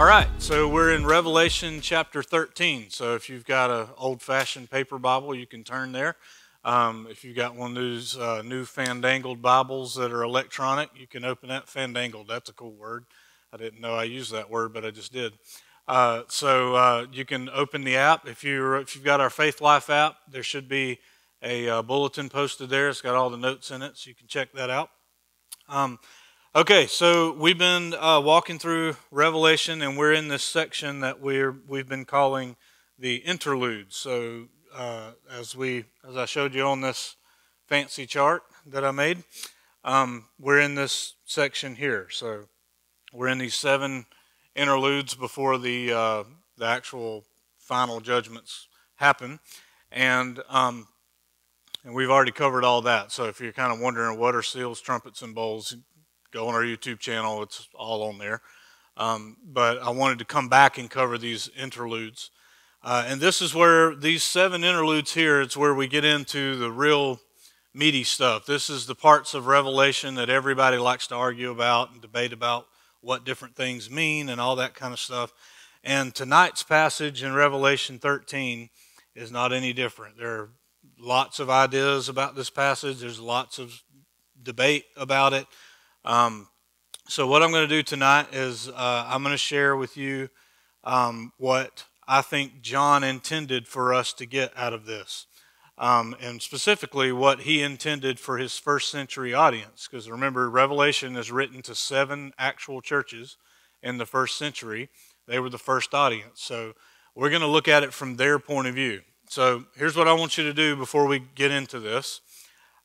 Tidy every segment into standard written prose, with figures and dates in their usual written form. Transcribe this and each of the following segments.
All right, so we're in Revelation chapter 13. So if you've got an old-fashioned paper Bible, you can turn there. If you've got one of those new fandangled Bibles that are electronic, you can open that. Fandangled, that's a cool word. I didn't know I used that word, but I just did. So you can open the app. If you've got our Faith Life app, there should be a bulletin posted there. It's got all the notes in it, so you can check that out. Okay, so we've been walking through Revelation, and we're in this section that we've been calling the interludes. So as I showed you on this fancy chart that I made, we're in this section here. So we're in these 7 interludes before the actual final judgments happen, and we've already covered all that. So if you're kind of wondering what are seals, trumpets, and bowls, go on our YouTube channel. It's all on there. But I wanted to come back and cover these interludes. And this is where these 7 interludes here, it's where we get into the real meaty stuff. This is the parts of Revelation that everybody likes to argue about and debate about what different things mean and all that kind of stuff. And tonight's passage in Revelation 13 is not any different. There are lots of ideas about this passage. There's lots of debate about it. So what I'm going to do tonight is I'm going to share with you what I think John intended for us to get out of this, and specifically what he intended for his first century audience. Because remember, Revelation is written to 7 actual churches in the first century. They were the first audience. So we're going to look at it from their point of view. So here's what I want you to do before we get into this.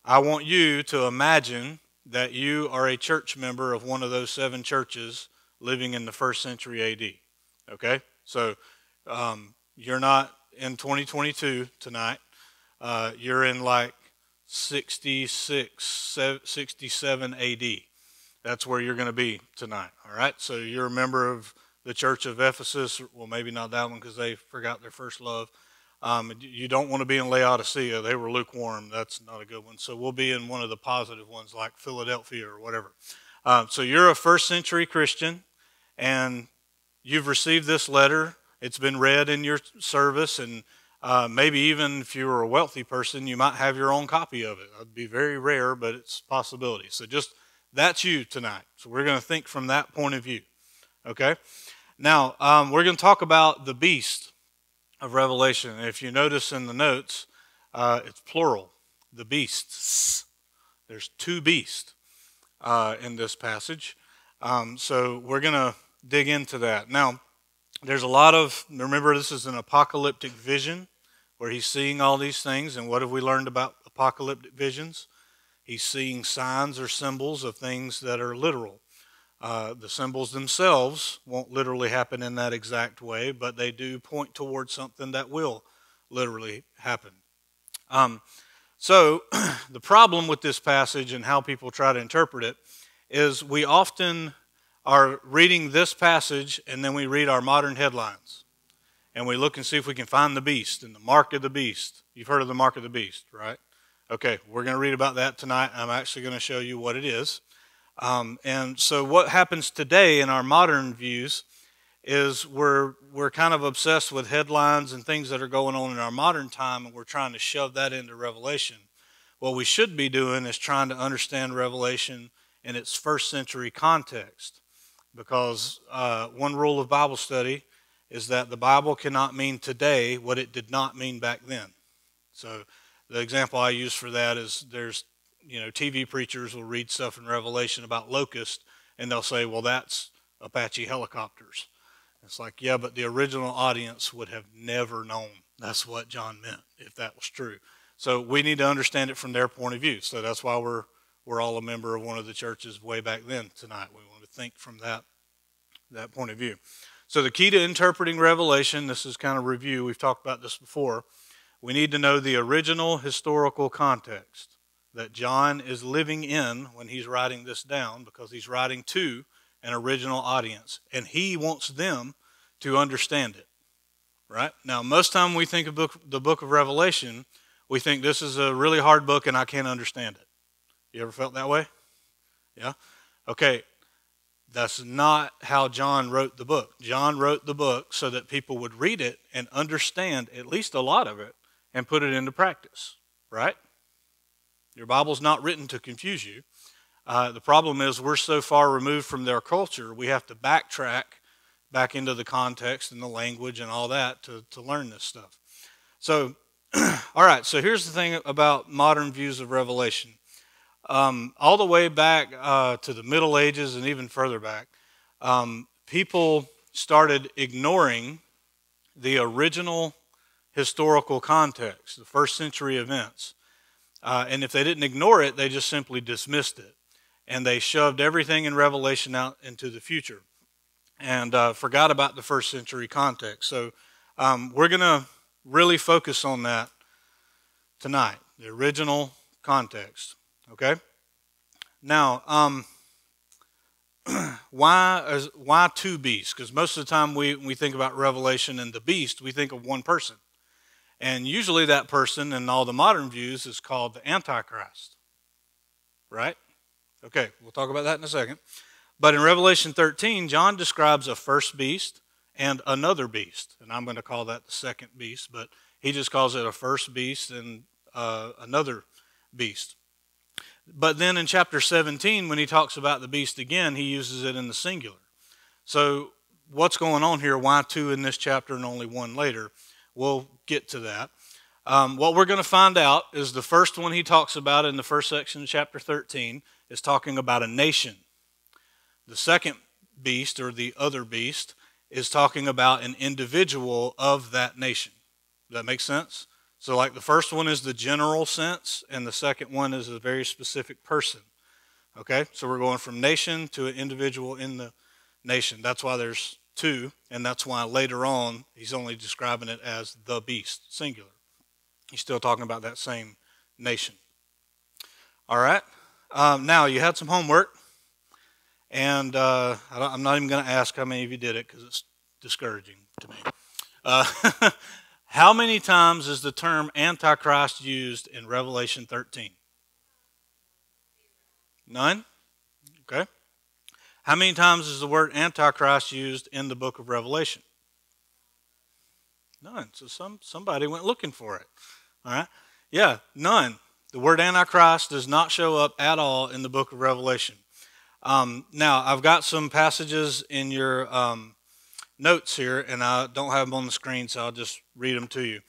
I want you to imagine that you are a church member of one of those 7 churches living in the first century AD. Okay? So you're not in 2022 tonight. You're in like 66, 67 AD. That's where you're going to be tonight. All right? So you're a member of the church of Ephesus. Well, maybe not that one because they forgot their first love. You don't want to be in Laodicea. They were lukewarm. That's not a good one. So we'll be in one of the positive ones like Philadelphia or whatever. So you're a first century Christian, and you've received this letter. It's been read in your service, and maybe even if you were a wealthy person, you might have your own copy of it. That'd be very rare, but it's a possibility. So just that's you tonight. So we're going to think from that point of view. Okay? Now, we're going to talk about the beast of Revelation. If you notice in the notes, it's plural, the beasts. There's 2 beasts in this passage. So we're going to dig into that. Now, there's a lot of, remember this is an apocalyptic vision where he's seeing all these things. And what have we learned about apocalyptic visions? He's seeing signs or symbols of things that are literal. The symbols themselves won't literally happen in that exact way, but they do point towards something that will literally happen. So the problem with this passage and how people try to interpret it is we often are reading this passage and then we read our modern headlines. And we look and see if we can find the beast and the mark of the beast. You've heard of the mark of the beast, right? Okay, we're going to read about that tonight. I'm actually going to show you what it is. And so what happens today in our modern views is we're kind of obsessed with headlines and things that are going on in our modern time, and we're trying to shove that into Revelation. What we should be doing is trying to understand Revelation in its first century context, because one rule of Bible study is that the Bible cannot mean today what it did not mean back then. So the example I use for that is there's TV preachers will read stuff in Revelation about locusts, and they'll say, well, that's Apache helicopters. It's like, yeah, but the original audience would have never known that's what John meant if that was true. So we need to understand it from their point of view. So that's why we're all a member of one of the churches way back then tonight. We want to think from that point of view. So the key to interpreting Revelation, this is kind of review. We've talked about this before. We need to know the original historical context that John is living in when he's writing this down, because he's writing to an original audience, and he wants them to understand it, right? Now, most time we think of the book of Revelation, we think this is a really hard book and I can't understand it. You ever felt that way? Yeah? Okay, That's not how John wrote the book. John wrote the book so that people would read it and understand at least a lot of it and put it into practice, right? Your Bible's not written to confuse you. The problem is we're so far removed from their culture, we have to backtrack back into the context and the language and all that to learn this stuff. So, all right, so here's the thing about modern views of Revelation. All the way back to the Middle Ages and even further back, people started ignoring the original historical context, the first century events. And if they didn't ignore it, they just simply dismissed it. And they shoved everything in Revelation out into the future and forgot about the first century context. So we're going to really focus on that tonight, the original context. Okay? Now, why two beasts? Because most of the time when we think about Revelation and the beast, we think of one person. And usually that person in all the modern views is called the Antichrist. Right? Okay, we'll talk about that in a second. But in Revelation 13, John describes a first beast and another beast. And I'm going to call that the second beast, but he just calls it a first beast and another beast. But then in chapter 17, when he talks about the beast again, he uses it in the singular. So what's going on here? Why two in this chapter and only one later? We'll get to that. What we're going to find out is the first one he talks about in the first section of chapter 13 is talking about a nation. The second beast, or the other beast, is talking about an individual of that nation. Does that make sense? So like the first one is the general sense, and the second one is a very specific person. Okay? So we're going from nation to an individual in the nation. That's why there's two, and that's why later on he's only describing it as the beast, singular. He's still talking about that same nation. All right? Now, you had some homework, and I'm not even going to ask how many of you did it because it's discouraging to me. How many times is the term Antichrist used in Revelation 13? None? Okay. How many times is the word Antichrist used in the book of Revelation? None. So somebody went looking for it. All right? Yeah, none. The word Antichrist does not show up at all in the book of Revelation. Now, I've got some passages in your notes here, and I don't have them on the screen, so I'll just read them to you.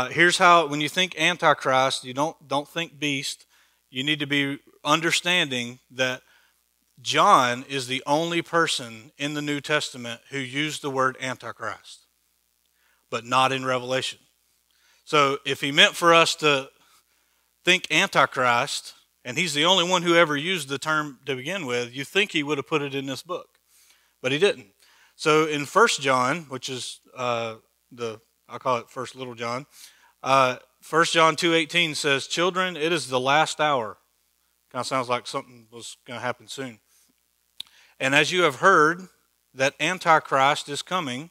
Here's how, when you think Antichrist, you don't think beast. You need to be understanding that John is the only person in the New Testament who used the word Antichrist, but not in Revelation. So if he meant for us to think Antichrist, and he's the only one who ever used the term to begin with, you think he would have put it in this book, but he didn't. So in 1 John, which is I call it 1 Little John, 1 John 2:18 says, "Children, it is the last hour." Kind of sounds like something was going to happen soon. "And as you have heard that Antichrist is coming,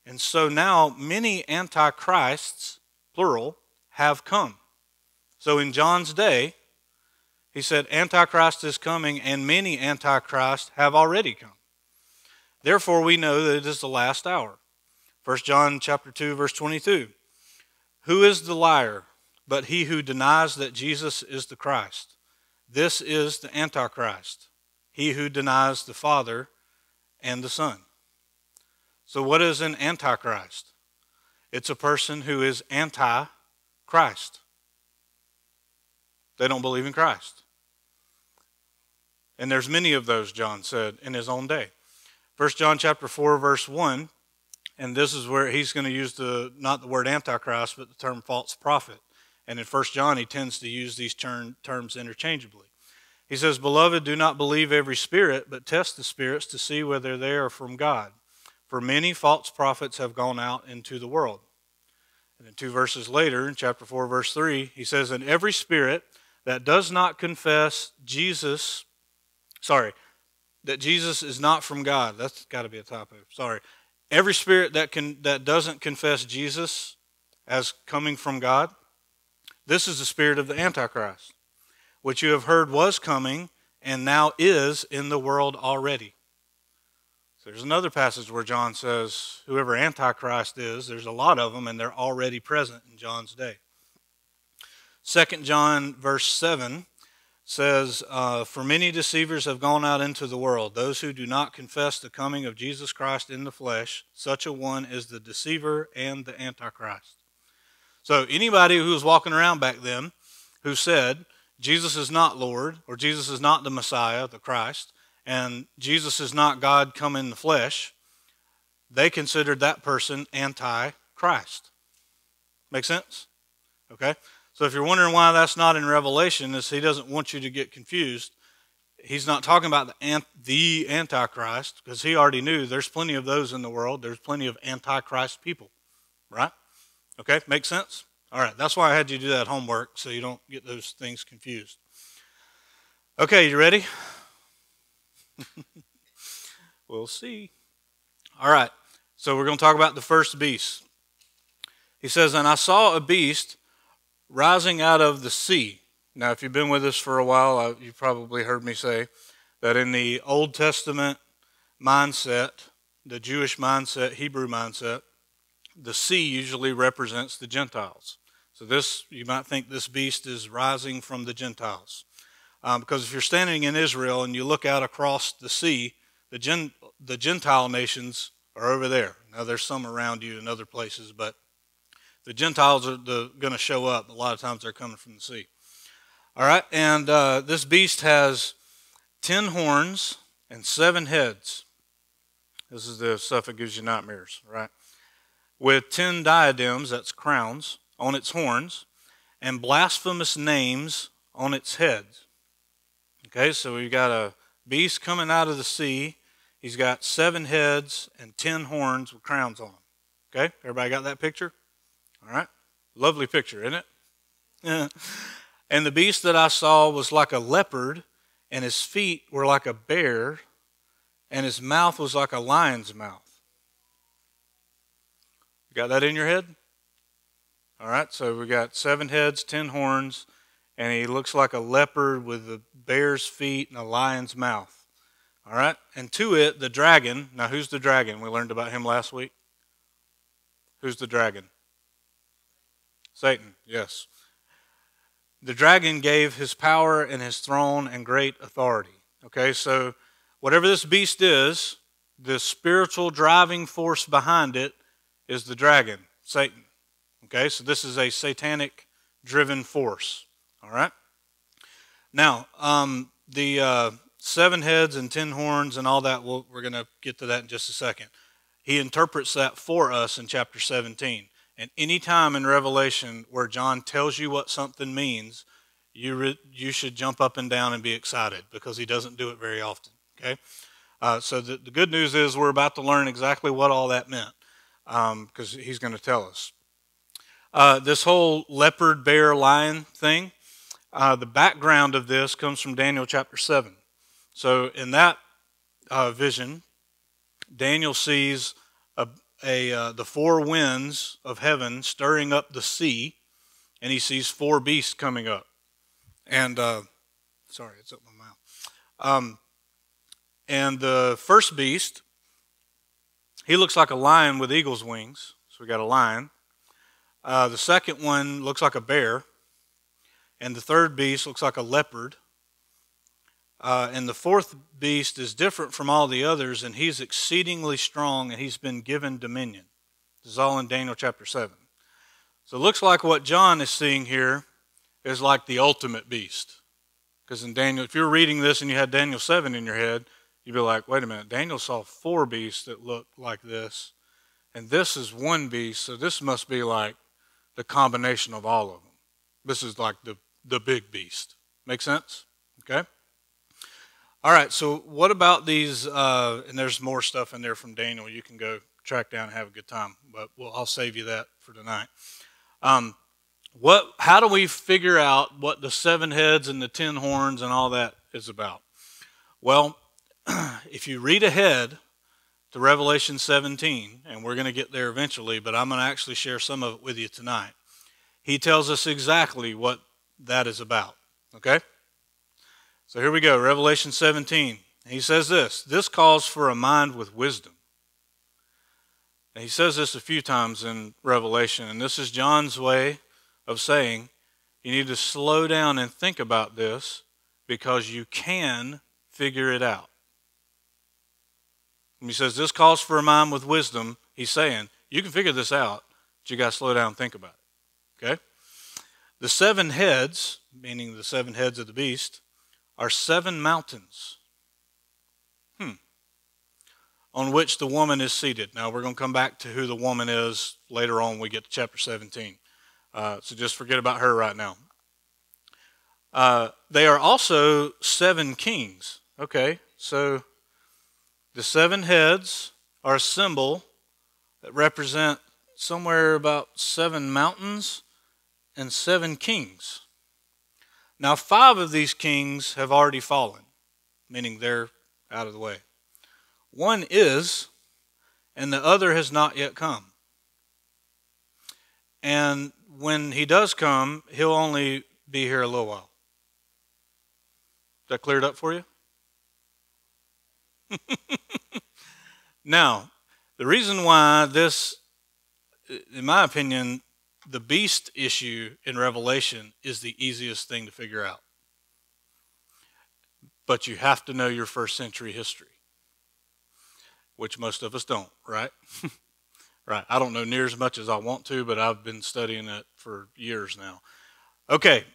and so now many Antichrists, plural, have come." So in John's day, he said Antichrist is coming and many Antichrists have already come. Therefore we know that it is the last hour. 1 John chapter 2, verse 22. "Who is the liar but he who denies that Jesus is the Christ? This is the Antichrist, he who denies the Father and the Son." So what is an Antichrist? It's a person who is anti-Christ. They don't believe in Christ. And there's many of those, John said, in his own day. 1 John chapter 4, verse 1, and this is where he's going to use not the word Antichrist, but the term false prophet. And in 1 John, he tends to use these terms interchangeably. He says, "Beloved, do not believe every spirit, but test the spirits to see whether they are from God. For many false prophets have gone out into the world." And then 2 verses later, in chapter 4, verse 3, he says, "And every spirit that does not confess that Jesus is not from God." That's got to be a typo. Sorry. Every spirit that doesn't confess Jesus as coming from God, this is the spirit of the Antichrist, which you have heard was coming and now is in the world already. There's another passage where John says whoever Antichrist is, there's a lot of them, and they're already present in John's day. 2 John verse 7 says, for many deceivers have gone out into the world, those who do not confess the coming of Jesus Christ in the flesh. Such a one is the deceiver and the Antichrist. So anybody who was walking around back then who said Jesus is not Lord, or Jesus is not the Messiah, the Christ, and Jesus is not God come in the flesh, they considered that person anti-Christ. Make sense? Okay? So if you're wondering why that's not in Revelation, is he doesn't want you to get confused. He's not talking about the Antichrist, because he already knew there's plenty of those in the world. There's plenty of Antichrist people, right? Okay, make sense? All right, that's why I had you do that homework, so you don't get those things confused. Okay, you ready? We'll see. All right, so we're going to talk about the first beast. He says, and I saw a beast rising out of the sea. Now, if you've been with us for a while, you've probably heard me say that in the Old Testament mindset, the Jewish mindset, Hebrew mindset, the sea usually represents the Gentiles. So this, you might think this beast is rising from the Gentiles. Because if you're standing in Israel and you look out across the sea, the Gentile nations are over there. Now, there's some around you in other places, but the Gentiles are going to show up. A lot of times they're coming from the sea. All right, and this beast has 10 horns and 7 heads. This is the stuff that gives you nightmares, right? With 10 diadems, that's crowns, on its horns, and blasphemous names on its heads. Okay, so we've got a beast coming out of the sea. He's got 7 heads and 10 horns with crowns on them. Okay, everybody got that picture? All right, lovely picture, isn't it? Yeah. And the beast that I saw was like a leopard, and his feet were like a bear, and his mouth was like a lion's mouth. You got that in your head? All right, so we got 7 heads, 10 horns, and he looks like a leopard with a bear's feet and a lion's mouth. All right, and to it, the dragon. Now, who's the dragon? We learned about him last week. Who's the dragon? Satan, yes. The dragon gave his power and his throne and great authority. Okay, so whatever this beast is, the spiritual driving force behind it is the dragon, Satan. Okay, so this is a satanic driven force. All right. Now, the 7 heads and 10 horns and all that, we're going to get to that in just a second. He interprets that for us in chapter 17. And any time in Revelation where John tells you what something means, you should jump up and down and be excited, because he doesn't do it very often. Okay, so the good news is we're about to learn exactly what all that meant, because he's going to tell us. This whole leopard, bear, lion thing, the background of this comes from Daniel chapter 7. So in that vision, Daniel sees the 4 winds of heaven stirring up the sea, and he sees 4 beasts coming up. And, sorry, it's up my mouth. And the first beast, he looks like a lion with eagle's wings. So we got a lion. The second one looks like a bear. And the third beast looks like a leopard. And the fourth beast is different from all the others, and he's exceedingly strong, and he's been given dominion. This is all in Daniel chapter 7. So it looks like what John is seeing here is like the ultimate beast. Because in Daniel, if you're reading this and you had Daniel 7 in your head, you'd be like, wait a minute, Daniel saw 4 beasts that looked like this, and this is 1 beast, so this must be like the combination of all of them. This is like the big beast. Make sense? Okay? All right, so what about these, and there's more stuff in there from Daniel you can go track down and have a good time, but I'll save you that for tonight. How do we figure out what the 7 heads and the 10 horns and all that is about? Well, if you read ahead to Revelation 17, and we're going to get there eventually, but I'm going to actually share some of it with you tonight. He tells us exactly what that is about, okay? So here we go, Revelation 17. He says this calls for a mind with wisdom. And he says this a few times in Revelation, and this is John's way of saying you need to slow down and think about this because you can figure it out. When he says this calls for a mind with wisdom, he's saying you can figure this out, but you got to slow down and think about it. Okay? The 7 heads, meaning the 7 heads of the beast, are 7 mountains on which the woman is seated. Now, we're going to come back to who the woman is later on when we get to chapter 17. So just forget about her right now. They are also 7 kings. Okay, so the 7 heads are a symbol that represent somewhere about 7 mountains and 7 kings. Now, 5 of these kings have already fallen, meaning they're out of the way. 1 is, and the other has not yet come. And when he does come, he'll only be here a little while. Is that cleared up for you? Now, the reason why this, in my opinion, the beast issue in Revelation is the easiest thing to figure out. But you have to know your first century history, which most of us don't, right? Right. I don't know near as much as I want to, but I've been studying it for years now. Okay.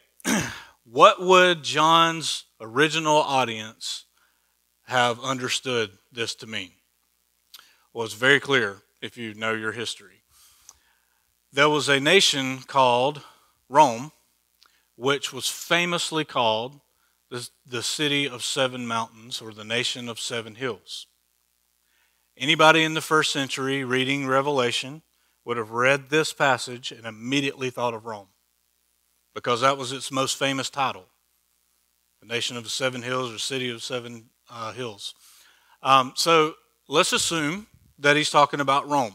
What would John's original audience have understood this to mean? Well, it's very clear if you know your history. There was a nation called Rome, which was famously called the city of 7 mountains, or the nation of 7 hills. Anybody in the first century reading Revelation would have read this passage and immediately thought of Rome, because that was its most famous title, the nation of the 7 hills, or city of 7 hills. So let's assume that he's talking about Rome.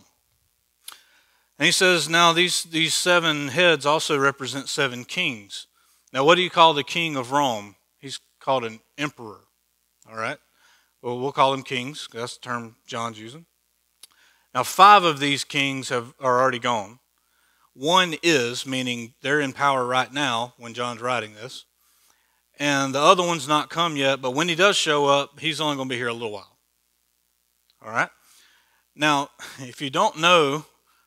And he says, now these 7 heads also represent 7 kings. Now, what do you call the king of Rome? He's called an emperor, all right? Well, we'll call them kings. That's the term John's using. Now, 5 of these kings are already gone. 1 is, meaning they're in power right now when John's writing this. And the other one's not come yet, but when he does show up, he's only going to be here a little while. All right? Now, if you don't know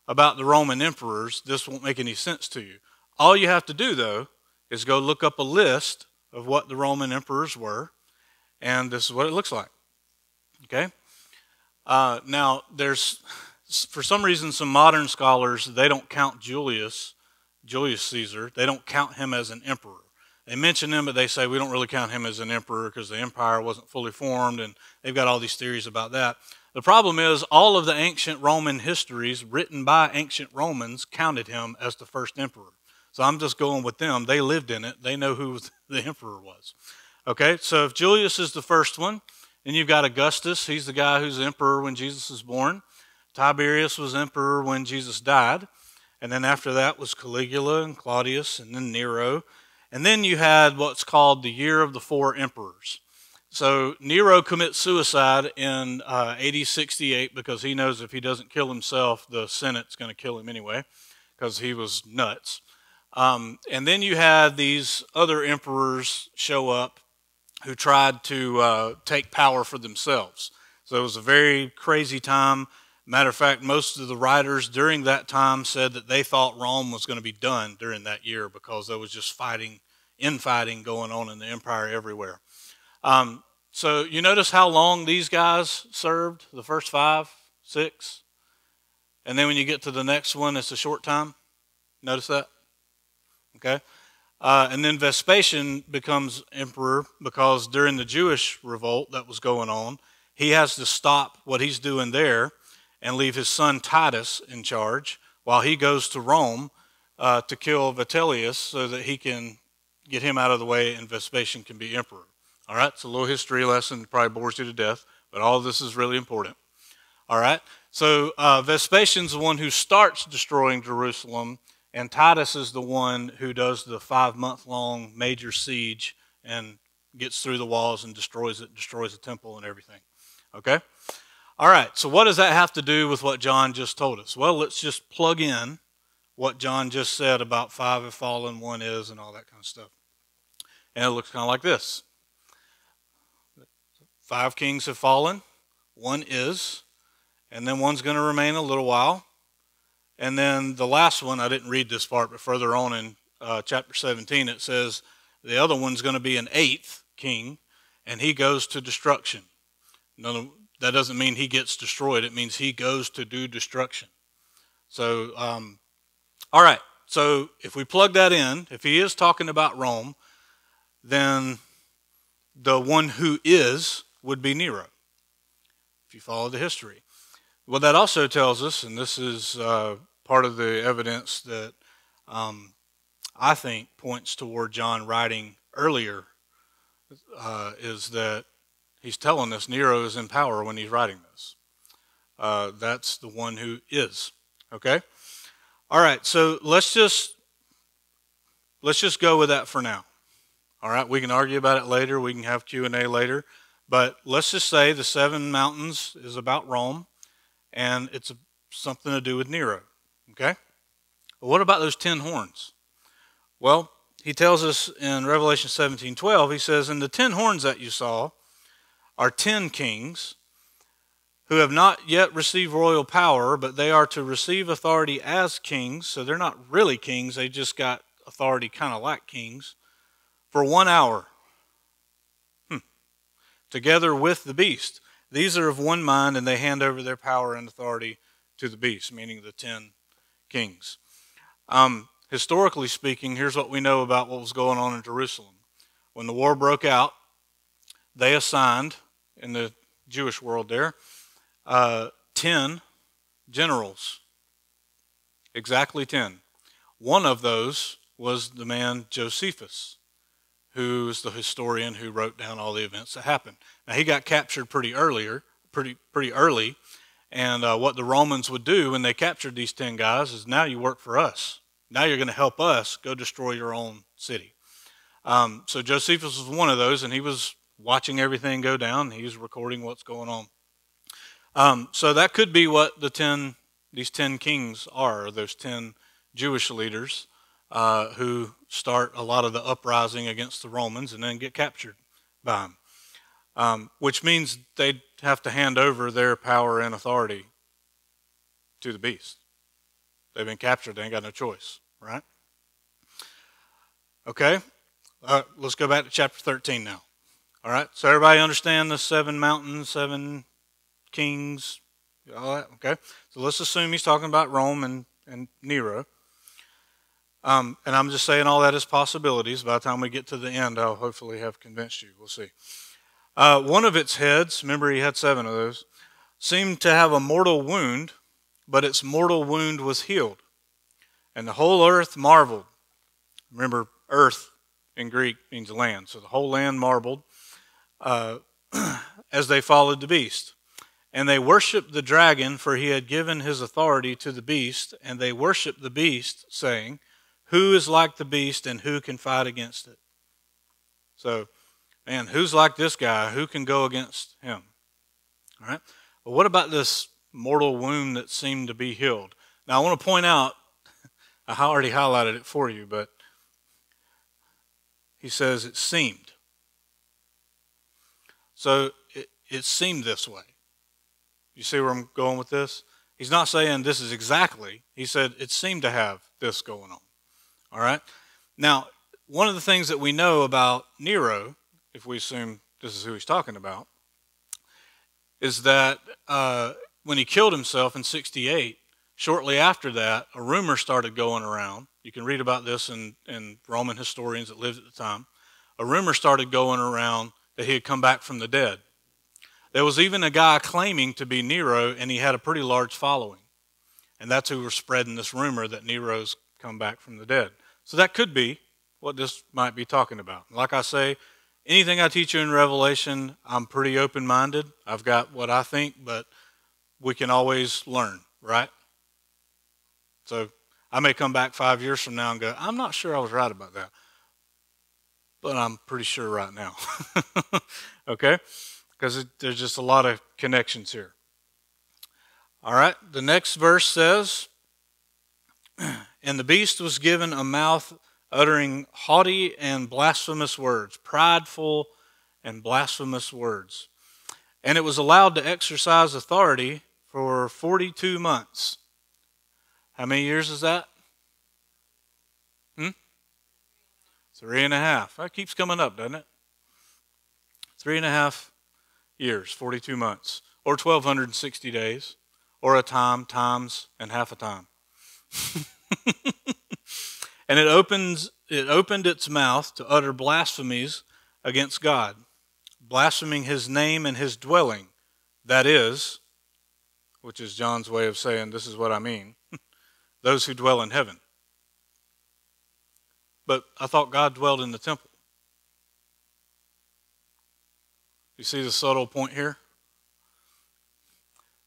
about the Roman emperors, this won't make any sense to you. All you have to do, though, is go look up a list of what the Roman emperors were, and this is what it looks like. Okay? Now, there's, for some reason, some modern scholars, they don't count Julius Caesar. They don't count him as an emperor. They mention him, but they say we don't really count him as an emperor because the empire wasn't fully formed, and they've got all these theories about that. The problem is all of the ancient Roman histories written by ancient Romans counted him as the first emperor. So I'm just going with them. They lived in it. They know who the emperor was. Okay, so if Julius is the first one, then you've got Augustus. He's the guy who's emperor when Jesus was born. Tiberius was emperor when Jesus died. And then after that was Caligula and Claudius and then Nero. And then you had what's called the year of the 4 emperors. So Nero commits suicide in AD 68 because he knows if he doesn't kill himself, the Senate's going to kill him anyway because he was nuts. And then you had these other emperors show up who tried to take power for themselves. So it was a very crazy time. Matter of fact, most of the writers during that time said that they thought Rome was going to be done during that year because there was just infighting going on in the empire everywhere. So you notice how long these guys served, the first 5, 6? And then when you get to the next one, it's a short time. Notice that? Okay. And then Vespasian becomes emperor because during the Jewish revolt that was going on, he has to stop what he's doing there and leave his son Titus in charge while he goes to Rome to kill Vitellius so that he can get him out of the way and Vespasian can be emperor. All right, it's a little history lesson, probably bores you to death, but all of this is really important. All right, so Vespasian's the one who starts destroying Jerusalem, and Titus is the one who does the 5-month-long major siege and gets through the walls and destroys the temple and everything. Okay? All right, so what does that have to do with what John just told us? Well, let's just plug in what John just said about 5 have fallen, 1 is, and all that kind of stuff. And it looks kind of like this. 5 kings have fallen, 1 is, and then 1's going to remain a little while. And then the last one, I didn't read this part, but further on in chapter 17, it says the other one's going to be an 8th king, and he goes to destruction. That doesn't mean he gets destroyed. It means he goes to do destruction. So, all right. So if we plug that in, if he is talking about Rome, then the one who is would be Nero, if you follow the history. Well, that also tells us, and this is part of the evidence that I think points toward John writing earlier, is that he's telling us Nero is in power when he's writing this. That's the one who is. Okay? All right, so let's just go with that for now. All right, we can argue about it later. We can have Q&A later. But let's just say the 7 mountains is about Rome, and it's something to do with Nero. Okay? Well, what about those 10 horns? Well, he tells us in Revelation 17:12, he says, "And the 10 horns that you saw are 10 kings who have not yet received royal power, but they are to receive authority as kings." So they're not really kings. They just got authority kind of like kings. For 1 hour. Together with the beast. These are of one mind, and they hand over their power and authority to the beast, meaning the 10 kings. Historically speaking, here's what we know about what was going on in Jerusalem. When the war broke out, they assigned, in the Jewish world there, 10 generals. Exactly 10. One of those was the man Josephus, who is the historian who wrote down all the events that happened. Now, he got captured pretty early, and what the Romans would do when they captured these 10 guys is, now you work for us. Now you're going to help us go destroy your own city. So Josephus was one of those, and he was watching everything go down. He was recording what's going on. So that could be what these 10 kings are, those 10 Jewish leaders who start a lot of the uprising against the Romans and then get captured by them. Which means they'd have to hand over their power and authority to the beast. They've been captured. They ain't got no choice, right? Okay. Let's go back to chapter 13 now. All right. So everybody understand the 7 mountains, 7 kings, all that? Okay. So let's assume he's talking about Rome and Nero. And I'm just saying all that is possibilities. By the time we get to the end, I'll hopefully have convinced you. We'll see. One of its heads, remember he had 7 of those, seemed to have a mortal wound, but its mortal wound was healed. And the whole earth marveled. Remember, earth in Greek means land. So the whole land marveled as they followed the beast. And they worshiped the dragon, for he had given his authority to the beast. And they worshiped the beast, saying, "Who is like the beast, and who can fight against it?" So, man, who's like this guy? Who can go against him? All right. Well, what about this mortal wound that seemed to be healed? Now, I want to point out, I already highlighted it for you, but he says it seemed. So it seemed this way. You see where I'm going with this? He's not saying this is exactly. He said it seemed to have this going on. All right? Now, one of the things that we know about Nero, if we assume this is who he's talking about, is that when he killed himself in 68, shortly after that, a rumor started going around. You can read about this in Roman historians that lived at the time. A rumor started going around that he had come back from the dead. There was even a guy claiming to be Nero, and he had a pretty large following. And that's who was spreading this rumor that Nero's come back from the dead. So that could be what this might be talking about. Like I say, anything I teach you in Revelation, I'm pretty open-minded. I've got what I think, but we can always learn, right? So I may come back 5 years from now and go, I'm not sure I was right about that. but I'm pretty sure right now. Okay? Because there's just a lot of connections here. All right, the next verse says, and the beast was given a mouth uttering haughty and blasphemous words, prideful and blasphemous words. And it was allowed to exercise authority for 42 months. How many years is that? 3.5. That keeps coming up, doesn't it? 3.5 years, 42 months, or 1,260 days, or a time, times, and half a time. And it opened its mouth to utter blasphemies against God, blaspheming his name and his dwelling, that is, which is John's way of saying, this is what I mean, those who dwell in heaven. But I thought God dwelled in the temple. You see the subtle point here?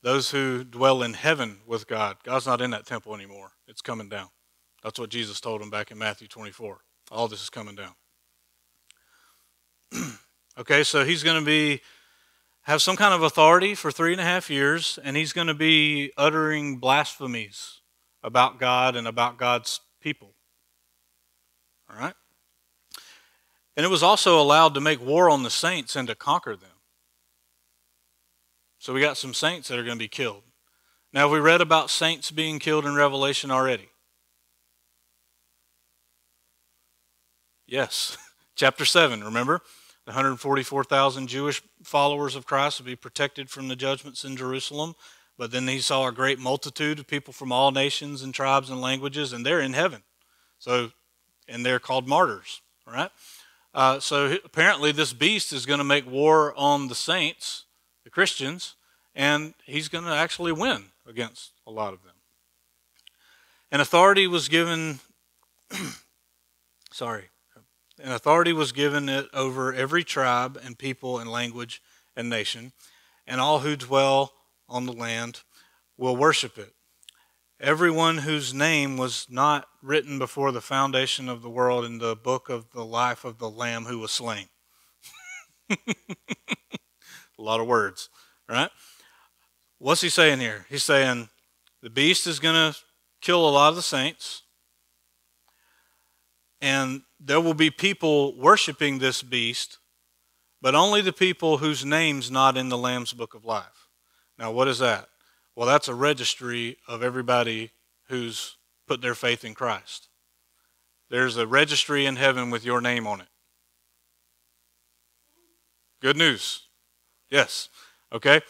Those who dwell in heaven with God. God's not in that temple anymore. It's coming down. That's what Jesus told him back in Matthew 24. All this is coming down. Okay, so he's going to have some kind of authority for 3.5 years, and he's going to be uttering blasphemies about God and about God's people. All right? And it was also allowed to make war on the saints and to conquer them. So we got some saints that are going to be killed. Now, have we read about saints being killed in Revelation already? Yes. Chapter 7, remember? The 144,000 Jewish followers of Christ will be protected from the judgments in Jerusalem. But then he saw a great multitude of people from all nations and tribes and languages, and they're in heaven. And they're called martyrs, all right? So apparently this beast is going to make war on the saints, the Christians, and he's going to actually win against a lot of them. And authority was given, and authority was given it over every tribe and people and language and nation, and all who dwell on the land will worship it. Everyone whose name was not written before the foundation of the world in the book of the life of the Lamb who was slain. A lot of words, right? What's he saying here? He's saying the beast is going to kill a lot of the saints, and there will be people worshiping this beast, but only the people whose name's not in the Lamb's book of life. Now, what is that? Well, that's a registry of everybody who's put their faith in Christ. There's a registry in heaven with your name on it. Good news. Yes. Okay.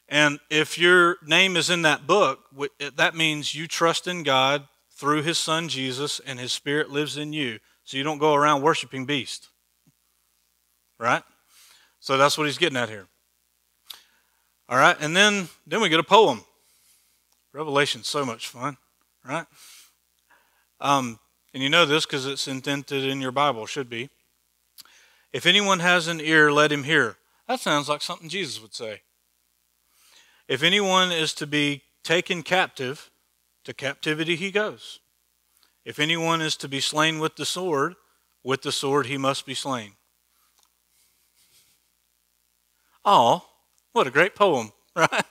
And if your name is in that book, that means you trust in God through his son Jesus, and his spirit lives in you. So you don't go around worshiping beast. Right? So that's what he's getting at here. All right. And then we get a poem. Revelation's so much fun, right? And you know this because it's indented in your Bible, should be. If anyone has an ear, let him hear. That sounds like something Jesus would say. If anyone is to be taken captive, to captivity he goes. If anyone is to be slain with the sword he must be slain. Oh, what a great poem, right?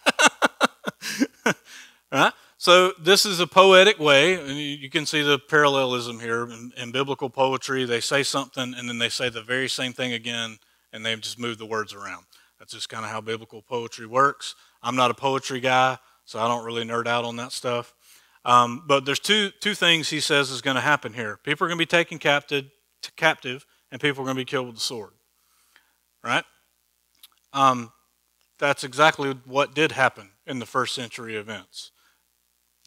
Right? So this is a poetic way, and you can see the parallelism here. In biblical poetry, they say something, and then they say the very same thing again, and they've just moved the words around. That's just kind of how biblical poetry works. I'm not a poetry guy, so I don't really nerd out on that stuff. But there's two things he says is going to happen here. People are going to be taken captive, and people are going to be killed with the sword. Right? That's exactly what did happen in the first century events.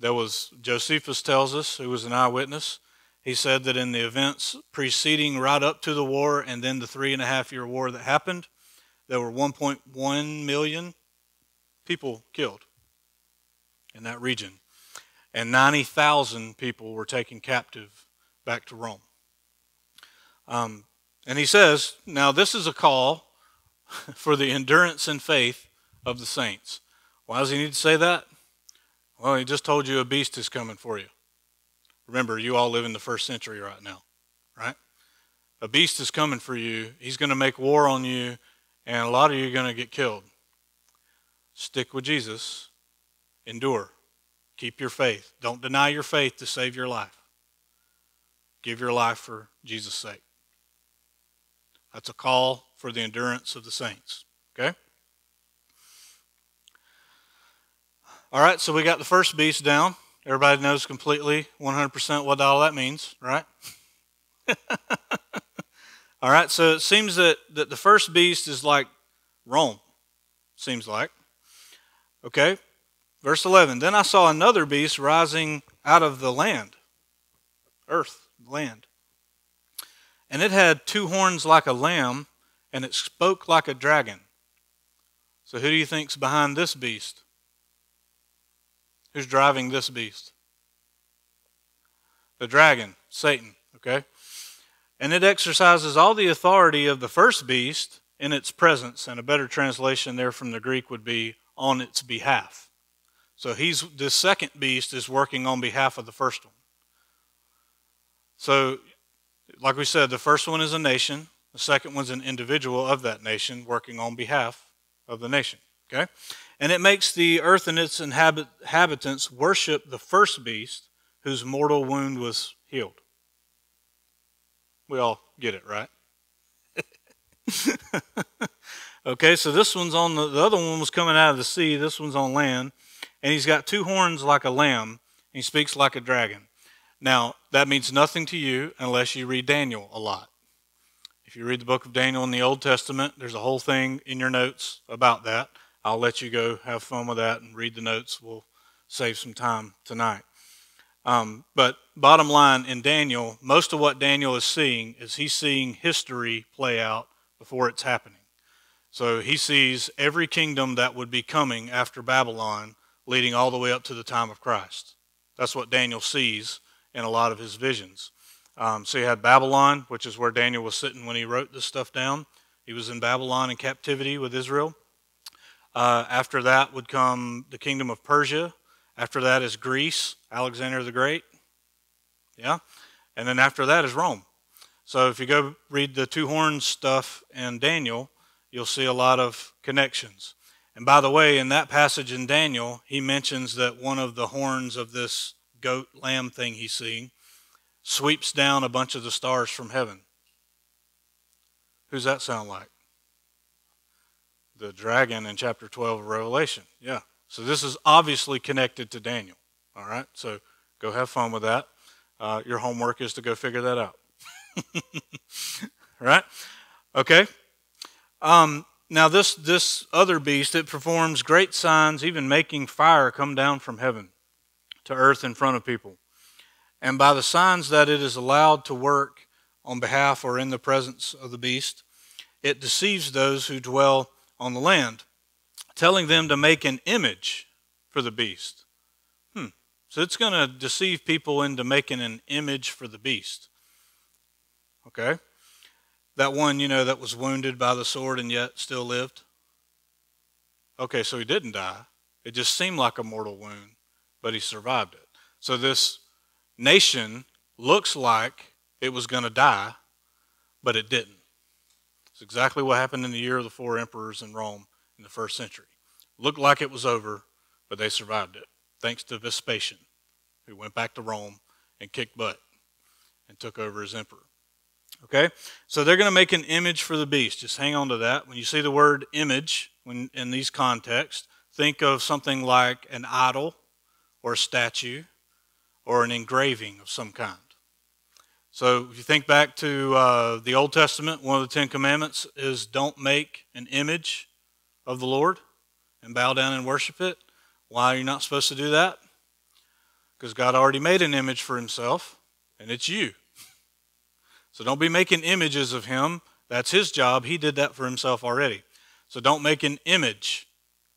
There was, Josephus tells us, who was an eyewitness, he said that in the events preceding right up to the war and then the 3.5-year war that happened, there were 1.1 million people killed in that region. And 90,000 people were taken captive back to Rome. And he says, now this is a call for the endurance and faith of the saints. Why does he need to say that? Well, he just told you a beast is coming for you. Remember, you all live in the first century right now, right? a beast is coming for you. He's going to make war on you, and a lot of you are going to get killed. Stick with Jesus. Endure. Keep your faith. Don't deny your faith to save your life. Give your life for Jesus' sake. That's a call for the endurance of the saints. Okay? All right, so we got the first beast down. Everybody knows completely, 100% what all that means, right? All right, so it seems that the first beast is like Rome, seems like. Okay, verse 11. Then I saw another beast rising out of the land, earth, land. And it had two horns like a lamb, and it spoke like a dragon. So who do you think's behind this beast? Who's driving this beast? The dragon, Satan, okay? And it exercises all the authority of the first beast in its presence, and a better translation there from the Greek would be on its behalf. So this second beast is working on behalf of the first one. So, like we said, the first one is a nation. The second one's an individual of that nation working on behalf of the nation, okay? And it makes the earth and its inhabitants worship the first beast whose mortal wound was healed. We all get it, right? Okay, so this one's on the other one was coming out of the sea. This one's on land. And he's got two horns like a lamb. And he speaks like a dragon. Now, that means nothing to you unless you read Daniel a lot. If you read the book of Daniel in the Old Testament, there's a whole thing in your notes about that. I'll let you go have fun with that and read the notes. We'll save some time tonight. But bottom line, in Daniel, most of what Daniel is seeing is he's seeing history play out before it's happening. So he sees every kingdom that would be coming after Babylon leading all the way up to the time of Christ. That's what Daniel sees in a lot of his visions. So you had Babylon, which is where Daniel was sitting when he wrote this stuff down. He was in Babylon in captivity with Israel. After that would come the kingdom of Persia. After that is Greece, Alexander the Great. Yeah. And then after that is Rome. So if you go read the two horns stuff in Daniel, you'll see a lot of connections. And by the way, in that passage in Daniel, he mentions that one of the horns of this goat lamb thing he's seeing sweeps down a bunch of the stars from heaven. Who's that sound like? The dragon in chapter 12 of Revelation. Yeah. So this is obviously connected to Daniel. All right. So go have fun with that. Your homework is to go figure that out. Right? Okay. Now this other beast, it performs great signs, even making fire come down from heaven to earth in front of people. And by the signs that it is allowed to work on behalf or in the presence of the beast, it deceives those who dwell on the land, telling them to make an image for the beast. So it's going to deceive people into making an image for the beast. Okay? That one, that was wounded by the sword and yet still lived. Okay, so he didn't die. It just seemed like a mortal wound, but he survived it. So this nation looks like it was going to die, but it didn't. It's exactly what happened in the year of the four emperors in Rome in the first century. Looked like it was over, but they survived it, thanks to Vespasian, who went back to Rome and kicked butt and took over as emperor. Okay, so they're going to make an image for the beast. Just hang on to that. When you see the word image in these contexts, think of something like an idol or a statue or an engraving of some kind. So if you think back to the Old Testament, one of the 10 Commandments is don't make an image of the Lord and bow down and worship it. Why are you not supposed to do that? Because God already made an image for himself, and it's you. So don't be making images of him. That's his job. He did that for himself already. So don't make an image.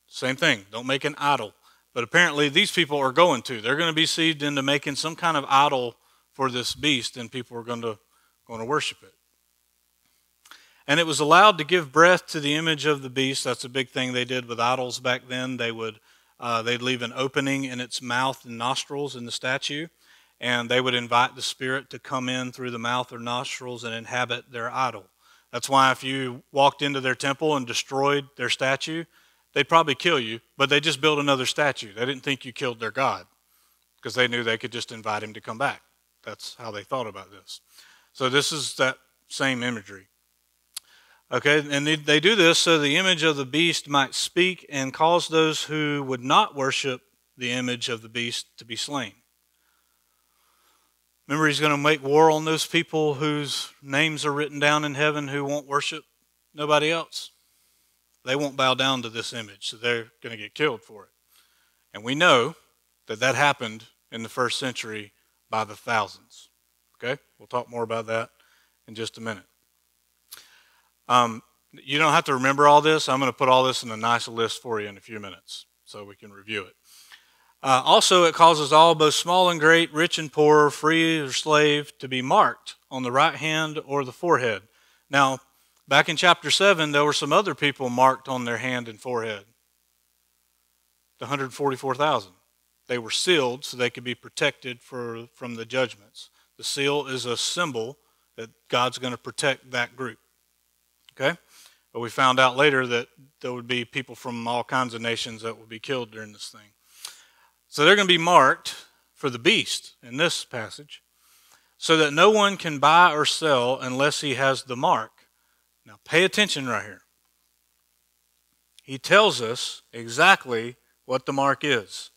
Same thing. Don't make an idol. But apparently these people are going to. They're going to be deceived into making some kind of idol for this beast, and people are going to worship it. And it was allowed to give breath to the image of the beast. That's a big thing they did with idols back then. They'd leave an opening in its mouth and nostrils in the statue, and they would invite the spirit to come in through the mouth or nostrils and inhabit their idol. That's why if you walked into their temple and destroyed their statue, they'd probably kill you, but they just built another statue. They didn't think you killed their God because they knew they could just invite him to come back. That's how they thought about this. So this is that same imagery. Okay, and they do this so the image of the beast might speak and cause those who would not worship the image of the beast to be slain. Remember, he's going to make war on those people whose names are written down in heaven who won't worship nobody else. They won't bow down to this image, so they're going to get killed for it. And we know that that happened in the first century by the thousands. Okay, we'll talk more about that in just a minute. You don't have to remember all this. I'm going to put all this in a nice list for you in a few minutes so we can review it. Also, it causes all, both small and great, rich and poor, free or slave, to be marked on the right hand or the forehead. Now, back in chapter 7, there were some other people marked on their hand and forehead. The 144,000. They were sealed so they could be protected from the judgments. The seal is a symbol that God's going to protect that group. Okay? But we found out later that there would be people from all kinds of nations that would be killed during this thing. So they're going to be marked for the beast in this passage, so that no one can buy or sell unless he has the mark. Now pay attention right here. He tells us exactly what the mark is.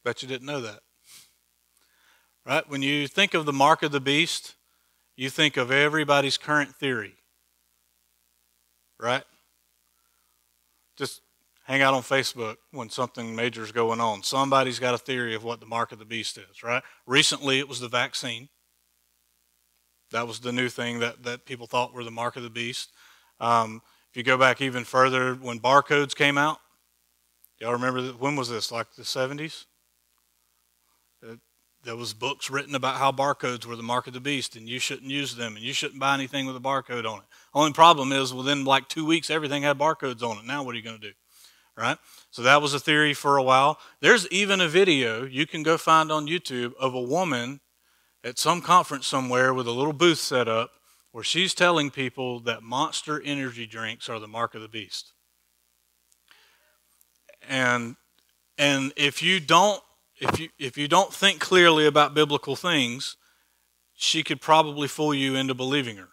Bet you didn't know that. Right? When you think of the mark of the beast, you think of everybody's current theory. Right? Just hang out on Facebook when something major is going on. Somebody's got a theory of what the mark of the beast is, right? Recently, it was the vaccine. That was the new thing that people thought were the mark of the beast. If you go back even further, when barcodes came out, y'all remember, when was this, like the 70s? There was books written about how barcodes were the mark of the beast, and you shouldn't use them, and you shouldn't buy anything with a barcode on it. Only problem is, within like 2 weeks, everything had barcodes on it. Now what are you going to do? Right? So that was a theory for a while. There's even a video you can go find on YouTube of a woman at some conference somewhere with a little booth set up where she's telling people that Monster energy drinks are the mark of the beast. And if you don't think clearly about biblical things, she could probably fool you into believing her.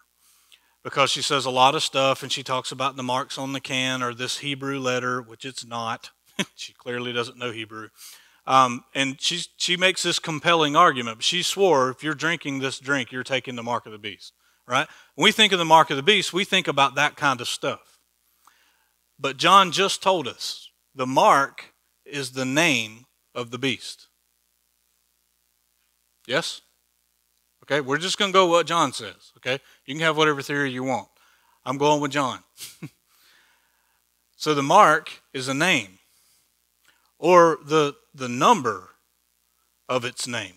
Because she says a lot of stuff, and she talks about the marks on the can or this Hebrew letter, which it's not. She clearly doesn't know Hebrew. And she makes this compelling argument. She swore, if you're drinking this drink, you're taking the mark of the beast. Right? When we think of the mark of the beast, we think about that kind of stuff. But John just told us the mark is the name of the beast. Yes? Okay, we're just going to go with what John says. Okay, you can have whatever theory you want. I'm going with John. So the mark is a name, or the number of its name.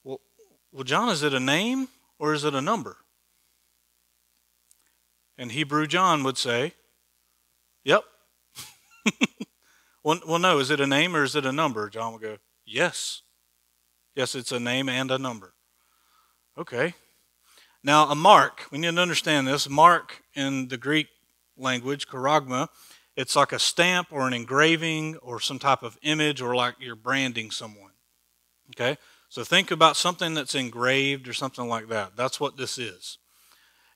Well, John, is it a name or is it a number? And Hebrew John would say, yep. Well, no, is it a name or is it a number? John would go, yes. Yes, it's a name and a number. Okay. Now, a mark, we need to understand this. Mark in the Greek language, charagma, it's like a stamp or an engraving or some type of image, or like you're branding someone. Okay? So think about something that's engraved or something like that. That's what this is.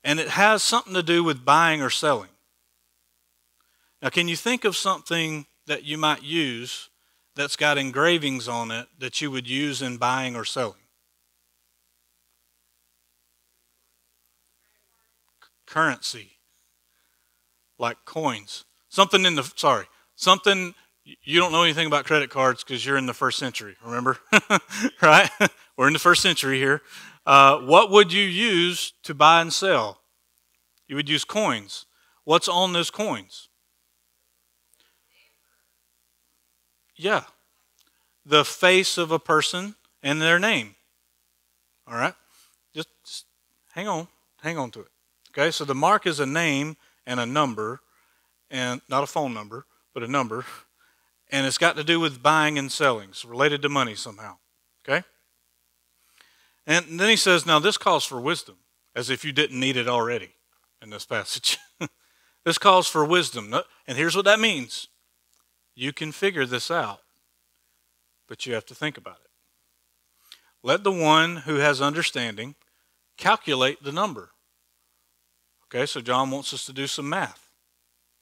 And it has something to do with buying or selling. Now, can you think of something that you might use that's got engravings on it that you would use in buying or selling? Currency. Like coins. Something, you don't know anything about credit cards because you're in the first century, remember? Right? We're in the first century here. What would you use to buy and sell? You would use coins. What's on those coins? Yeah. The face of a person and their name. All right? Just hang on. Hang on to it. Okay, so the mark is a name and a number, and not a phone number, but a number. And it's got to do with buying and selling. It's related to money somehow. Okay? And then he says, now this calls for wisdom, as if you didn't need it already in this passage. This calls for wisdom. And here's what that means. You can figure this out, but you have to think about it. Let the one who has understanding calculate the number. Okay, so John wants us to do some math.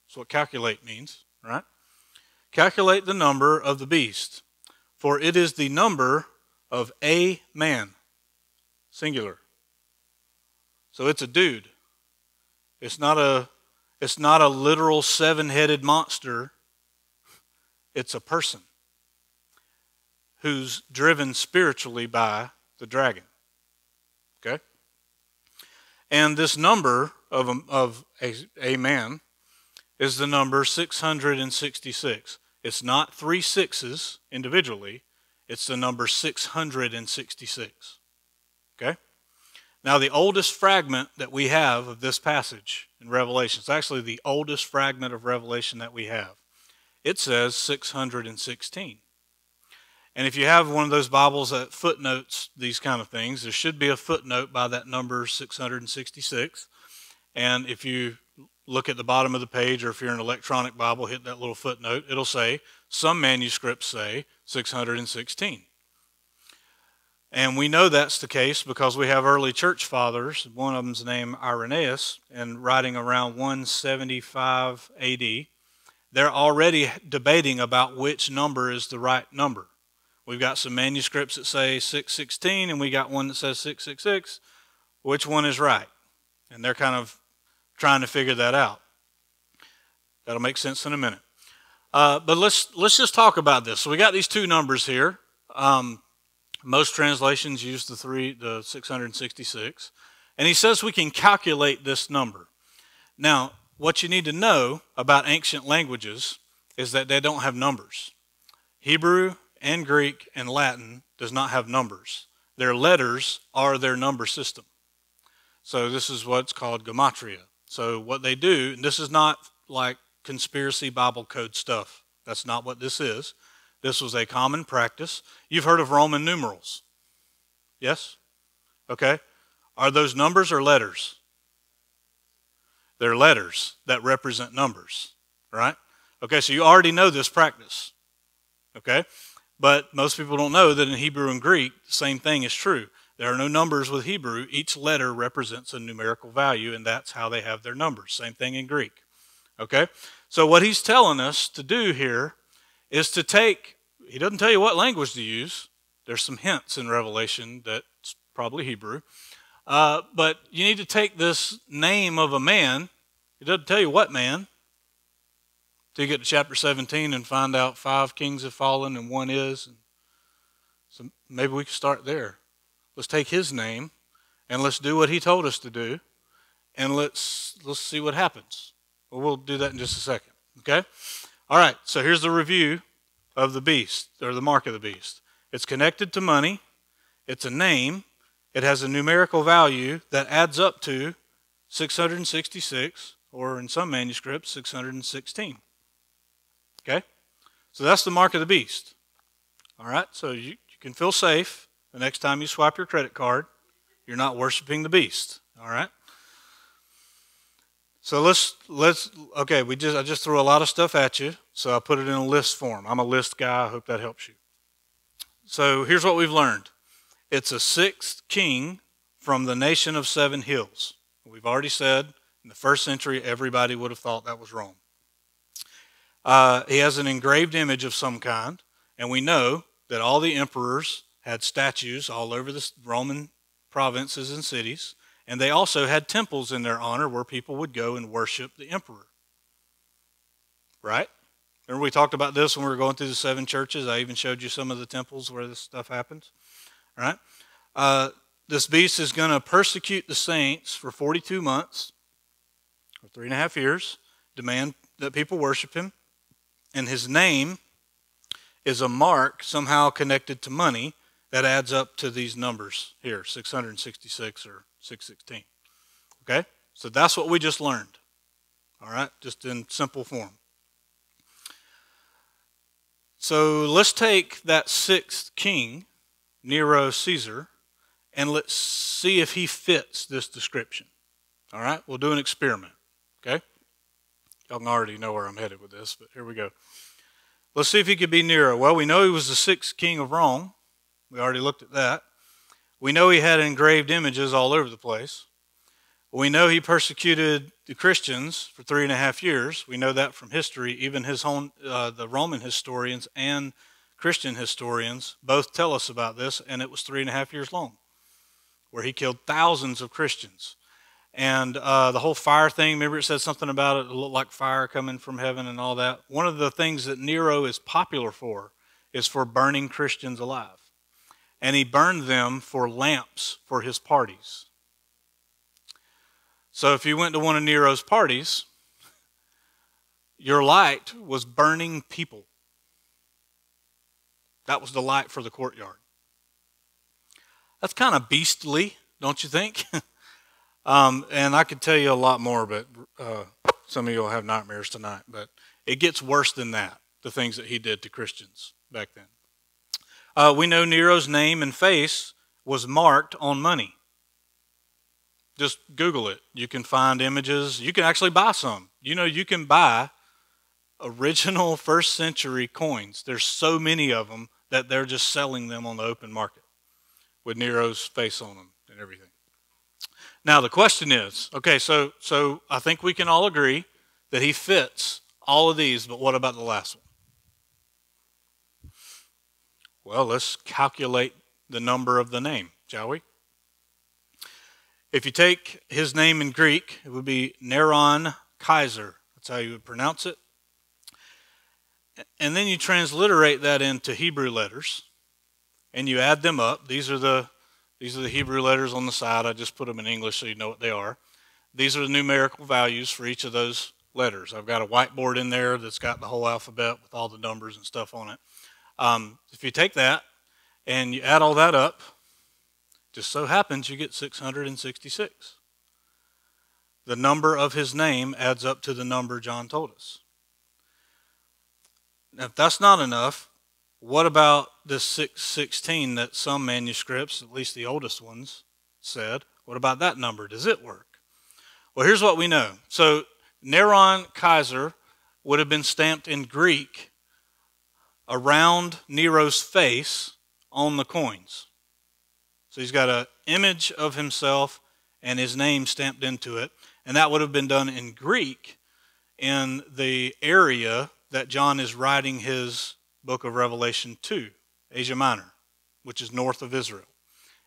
That's what calculate means, right? Calculate the number of the beast, for it is the number of a man, singular. So it's a dude. It's not a literal seven-headed monster. It's a person who's driven spiritually by the dragon. Okay? And this number of a man is the number 666. It's not 3 sixes individually. It's the number 666. Okay? Now, the oldest fragment that we have of this passage in Revelation, it's actually the oldest fragment of Revelation that we have. It says 616. And if you have one of those Bibles that footnotes these kind of things, there should be a footnote by that number 666. And if you look at the bottom of the page, or if you're an electronic Bible, hit that little footnote, it'll say, some manuscripts say 616. And we know that's the case because we have early church fathers, one of them's named Irenaeus, and writing around 175 AD, they're already debating about which number is the right number. We've got some manuscripts that say 616, and we got one that says 666. Which one is right? And they're kind of trying to figure that out. That'll make sense in a minute. But let's just talk about this. So we got these two numbers here. Most translations use the 666. And he says we can calculate this number. Now, what you need to know about ancient languages is that they don't have numbers. Hebrew and Greek and Latin does not have numbers. Their letters are their number system. So this is what's called gematria. So what they do, and this is not like conspiracy Bible code stuff. That's not what this is. This was a common practice. You've heard of Roman numerals. Yes? Okay. Are those numbers or letters? They're letters that represent numbers, right? Okay, so you already know this practice. Okay? But most people don't know that in Hebrew and Greek, the same thing is true. There are no numbers with Hebrew. Each letter represents a numerical value, and that's how they have their numbers. Same thing in Greek. Okay? So what he's telling us to do here is to take, he doesn't tell you what language to use. There's some hints in Revelation that's probably Hebrew. But you need to take this name of a man. He doesn't tell you what man. Till you get to chapter 17 and find out 5 kings have fallen and one is. So maybe we can start there. Let's take his name and let's do what he told us to do. And let's see what happens. Well, we'll do that in just a second. Okay? All right, so here's the review of the beast, or the mark of the beast. It's connected to money. It's a name. It has a numerical value that adds up to 666, or in some manuscripts, 616. Okay? So that's the mark of the beast. All right? So you can feel safe the next time you swipe your credit card. You're not worshiping the beast. All right? So okay, I just threw a lot of stuff at you, so I put it in a list form. I'm a list guy. I hope that helps you. So here's what we've learned. It's a 6th king from the nation of 7 hills. We've already said in the first century, everybody would have thought that was Rome. He has an engraved image of some kind, and we know that all the emperors had statues all over the Roman provinces and cities, and they also had temples in their honor where people would go and worship the emperor. Right? Remember we talked about this when we were going through the 7 churches? I even showed you some of the temples where this stuff happens. All right? This beast is going to persecute the saints for 42 months, or 3.5 years, demand that people worship him. And his name is a mark somehow connected to money that adds up to these numbers here, 666 or 616. Okay? So that's what we just learned. All right? Just in simple form. So let's take that sixth king, Nero Caesar, and let's see if he fits this description. All right, we'll do an experiment, okay? Y'all can already know where I'm headed with this, but here we go. Let's see if he could be Nero. Well, we know he was the sixth king of Rome. We already looked at that. We know he had engraved images all over the place. We know he persecuted the Christians for 3.5 years. We know that from history. Even his own, the Roman historians and Christian historians both tell us about this, and it was 3.5 years long, where he killed thousands of Christians. And the whole fire thing, remember it said something about it looked like fire coming from heaven and all that. One of the things that Nero is popular for is for burning Christians alive. And he burned them for lamps for his parties. So if you went to one of Nero's parties, your light was burning people. That was the light for the courtyard. That's kind of beastly, don't you think? And I could tell you a lot more, but some of you will have nightmares tonight. But it gets worse than that, the things that he did to Christians back then. We know Nero's name and face was marked on money. Just Google it. You can find images. You can actually buy some. You know, you can buy original first century coins. There's so many of them that they're just selling them on the open market with Nero's face on them and everything. Now the question is, okay, so I think we can all agree that he fits all of these, but what about the last one? Well, let's calculate the number of the name, shall we? If you take his name in Greek, it would be Neron Kaiser. That's how you would pronounce it. And then you transliterate that into Hebrew letters, and you add them up. These are the Hebrew letters on the side. I just put them in English so you know what they are. These are the numerical values for each of those letters. I've got a whiteboard in there that's got the whole alphabet with all the numbers and stuff on it. If you take that and you add all that up, just so happens you get 666. The number of his name adds up to the number John told us. Now, if that's not enough, what about this 616 that some manuscripts, at least the oldest ones, said? What about that number? Does it work? Well, here's what we know. So Neron Kaiser would have been stamped in Greek around Nero's face on the coins. So he's got an image of himself and his name stamped into it. And that would have been done in Greek in the area that John is writing his book of Revelation to, Asia Minor, which is north of Israel.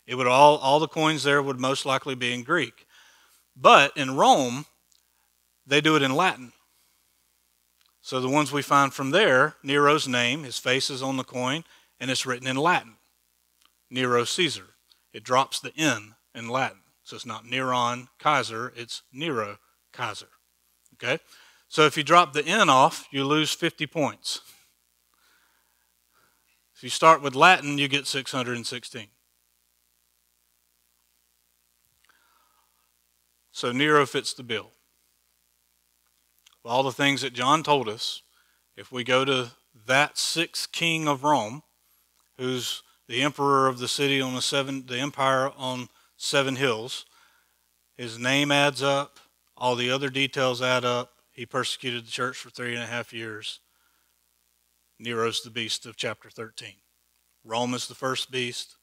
It would all the coins there would most likely be in Greek. But in Rome, they do it in Latin. So the ones we find from there, Nero's name, his face is on the coin, and it's written in Latin. Nero Caesar. It drops the N in Latin. So it's not Neron Kaiser, it's Nero Kaiser. Okay? So if you drop the N off, you lose 50 points. If you start with Latin, you get 616. So Nero fits the bill. Of all the things that John told us, if we go to that sixth king of Rome, who's the emperor of the city on the empire on 7 hills, his name adds up, all the other details add up. He persecuted the church for 3.5 years. Nero's the beast of chapter 13. Rome is the first beast.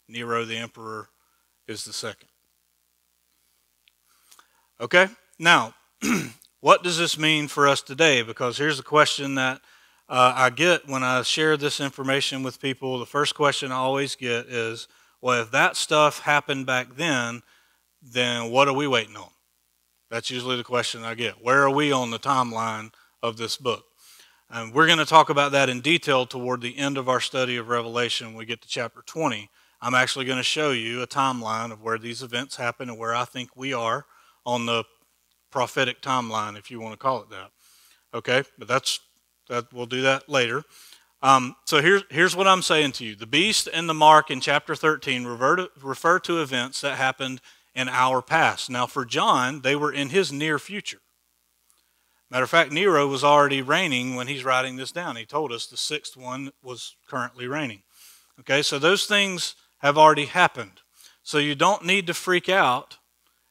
Nero, the emperor, is the second. Okay, now, what does this mean for us today? Because here's a question that I get when I share this information with people. The first question I always get is, well, if that stuff happened back then what are we waiting on? That's usually the question I get. Where are we on the timeline of this book? And we're going to talk about that in detail toward the end of our study of Revelation when we get to chapter 20. I'm actually going to show you a timeline of where these events happen and where I think we are on the prophetic timeline, if you want to call it that. Okay, but we'll do that later. So here's what I'm saying to you. The beast and the mark in chapter 13 refer to events that happened in our past. Now for John, they were in his near future. Matter of fact, Nero was already reigning when he's writing this down. He told us the sixth one was currently reigning. Okay, so those things have already happened. So you don't need to freak out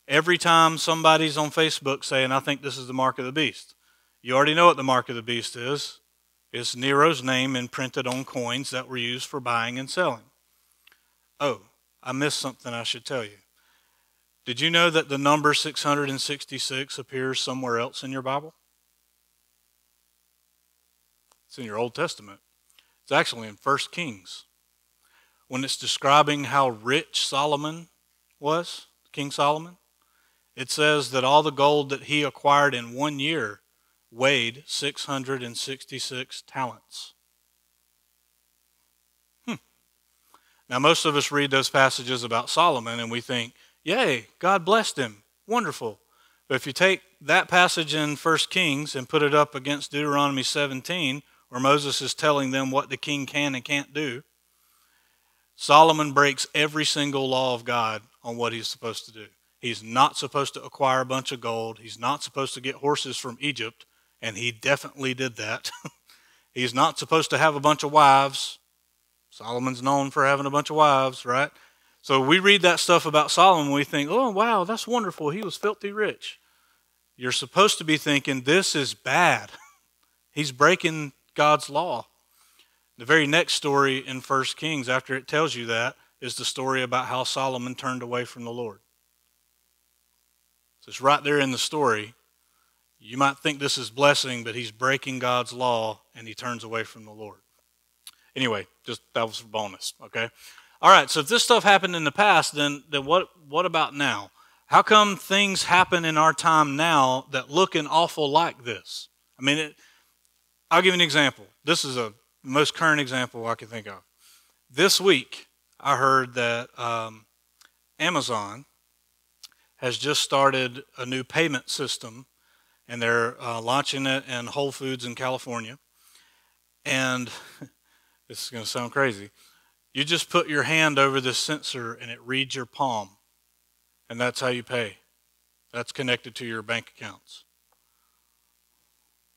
every time somebody's on Facebook saying, I think this is the mark of the beast. You already know what the mark of the beast is. It's Nero's name imprinted on coins that were used for buying and selling. Oh, I missed something I should tell you. Did you know that the number 666 appears somewhere else in your Bible? It's in your Old Testament. It's actually in 1 Kings. When it's describing how rich Solomon was, King Solomon, it says that all the gold that he acquired in 1 year weighed 666 talents. Now, most of us read those passages about Solomon and we think, yay, God blessed him. Wonderful. But if you take that passage in 1 Kings and put it up against Deuteronomy 17, where Moses is telling them what the king can and can't do, Solomon breaks every single law of God on what he's supposed to do. He's not supposed to acquire a bunch of gold. He's not supposed to get horses from Egypt, and he definitely did that. He's not supposed to have a bunch of wives. Solomon's known for having a bunch of wives, right? So we read that stuff about Solomon, we think, oh, wow, that's wonderful. He was filthy rich. You're supposed to be thinking, this is bad. He's breaking God's law. The very next story in 1 Kings, after it tells you that, is the story about how Solomon turned away from the Lord. So it's right there in the story. You might think this is blessing, but he's breaking God's law and he turns away from the Lord. Anyway, just that was a bonus, okay? All right, so if this stuff happened in the past, then what about now? How come things happen in our time now that look an awful like this? I mean, I'll give you an example. This is the most current example I can think of. This week, I heard that Amazon has just started a new payment system, and they're launching it in Whole Foods in California. And this is going to sound crazy. You just put your hand over this sensor, and it reads your palm, and that's how you pay. That's connected to your bank accounts.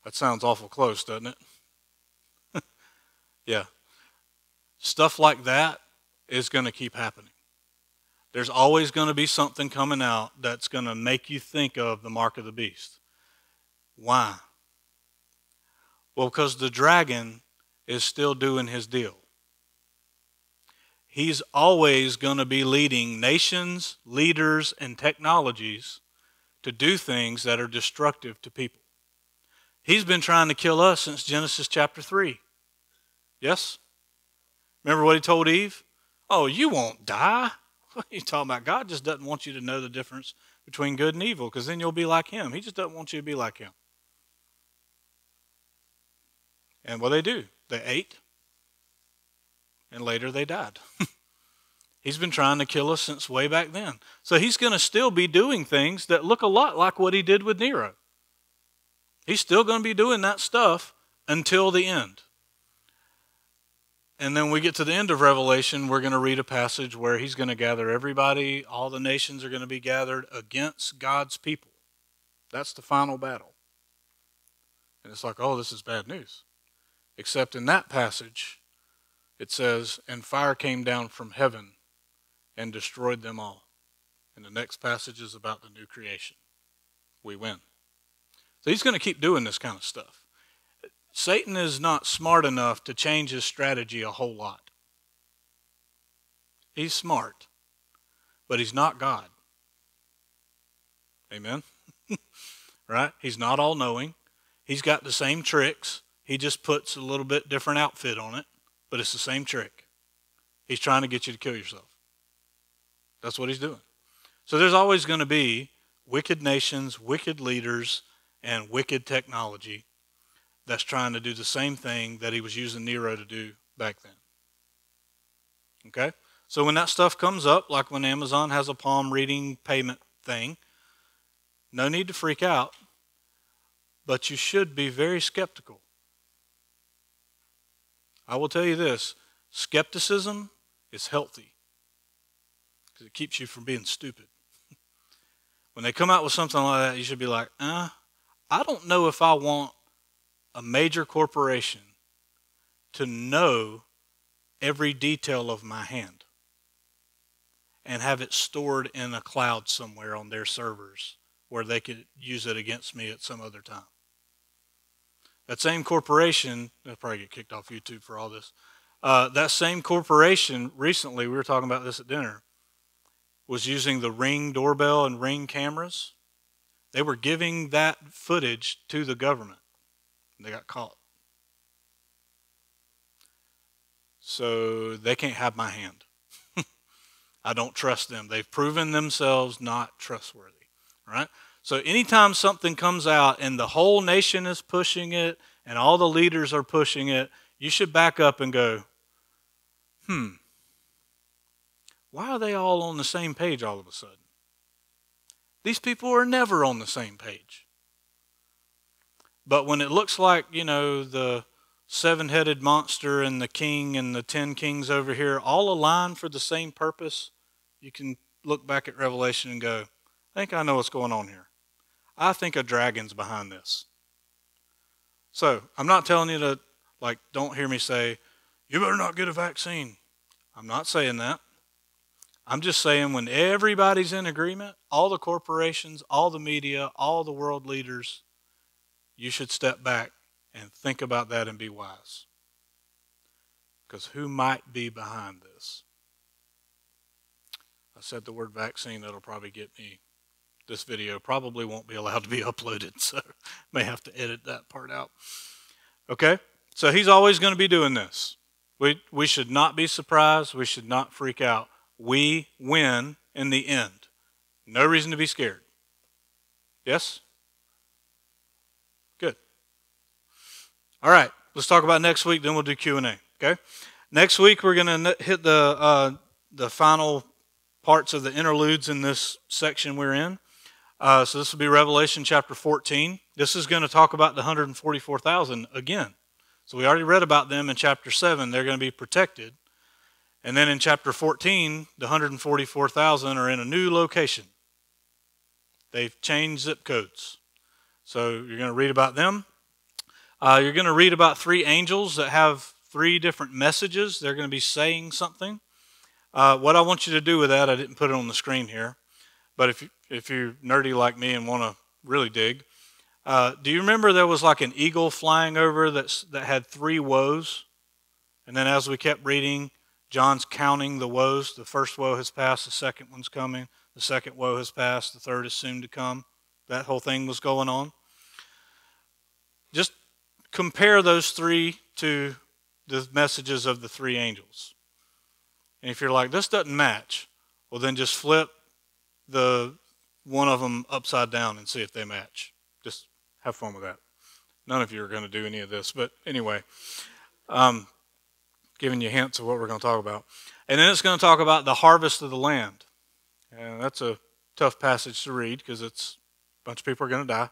That sounds awful close, doesn't it? Yeah. Stuff like that is going to keep happening. There's always going to be something coming out that's going to make you think of the mark of the beast. Why? Well, because the dragon is still doing his deal. He's always going to be leading nations, leaders, and technologies to do things that are destructive to people. He's been trying to kill us since Genesis chapter 3. Yes? Remember what he told Eve? Oh, you won't die. What are you talking about? God just doesn't want you to know the difference between good and evil, because then you'll be like him. He just doesn't want you to be like him. And what they do? They ate, and later they died. He's been trying to kill us since way back then. So he's going to still be doing things that look a lot like what he did with Nero. He's still going to be doing that stuff until the end. And then we get to the end of Revelation, we're going to read a passage where he's going to gather everybody, all the nations are going to be gathered against God's people. That's the final battle. And it's like, oh, this is bad news. Except in that passage, it says, and fire came down from heaven and destroyed them all. And the next passage is about the new creation. We win. So he's going to keep doing this kind of stuff. Satan is not smart enough to change his strategy a whole lot. He's smart, but he's not God. Amen? Right? He's not all-knowing. He's got the same tricks. He just puts a little bit different outfit on it, but it's the same trick. He's trying to get you to kill yourself. That's what he's doing. So there's always going to be wicked nations, wicked leaders, and wicked technology that's trying to do the same thing that he was using Nero to do back then. Okay? So when that stuff comes up, like when Amazon has a palm reading payment thing, no need to freak out, but you should be very skeptical. I will tell you this, skepticism is healthy because it keeps you from being stupid. When they come out with something like that, you should be like, I don't know if I want a major corporation to know every detail of my hand and have it stored in a cloud somewhere on their servers where they could use it against me at some other time. That same corporation, they'll probably get kicked off YouTube for all this. That same corporation, recently, we were talking about this at dinner, was using the Ring doorbell and Ring cameras. They were giving that footage to the government. They got caught. So they can't have my hand. I don't trust them. They've proven themselves not trustworthy. Right? So anytime something comes out and the whole nation is pushing it and all the leaders are pushing it, you should back up and go, why are they all on the same page all of a sudden? These people are never on the same page. But when it looks like, you know, the seven-headed monster and the king and the 10 kings over here all align for the same purpose, you can look back at Revelation and go, I think I know what's going on here. I think a dragon's behind this. So I'm not telling you to, like, don't hear me say, you better not get a vaccine. I'm not saying that. I'm just saying when everybody's in agreement, all the corporations, all the media, all the world leaders, you should step back and think about that and be wise. Because who might be behind this? I said the word vaccine, that'll probably get me. This video probably won't be allowed to be uploaded, so may have to edit that part out. Okay? So he's always going to be doing this. We should not be surprised. We should not freak out. We win in the end. No reason to be scared. Yes? Good. All right. Let's talk about next week, then we'll do Q&A. Okay? Next week we're going to hit the final parts of the interludes in this section we're in. So this will be Revelation chapter 14. This is going to talk about the 144,000 again. So we already read about them in chapter 7. They're going to be protected. And then in chapter 14, the 144,000 are in a new location. They've changed zip codes. So you're going to read about them. You're going to read about 3 angels that have 3 different messages. They're going to be saying something. What I want you to do with that, I didn't put it on the screen here. But if you're nerdy like me and want to really dig, do you remember there was like an eagle flying over that had 3 woes? And then as we kept reading, John's counting the woes. The first woe has passed, the second one's coming. The second woe has passed, the third is soon to come. That whole thing was going on. Just compare those 3 to the messages of the 3 angels. And if you're like, this doesn't match, well then just flip one of them upside down and see if they match. Just have fun with that. None of you are going to do any of this, but anyway, giving you hints of what we're going to talk about. And then it's going to talk about the harvest of the land. And that's a tough passage to read because it's a bunch of people are going to die.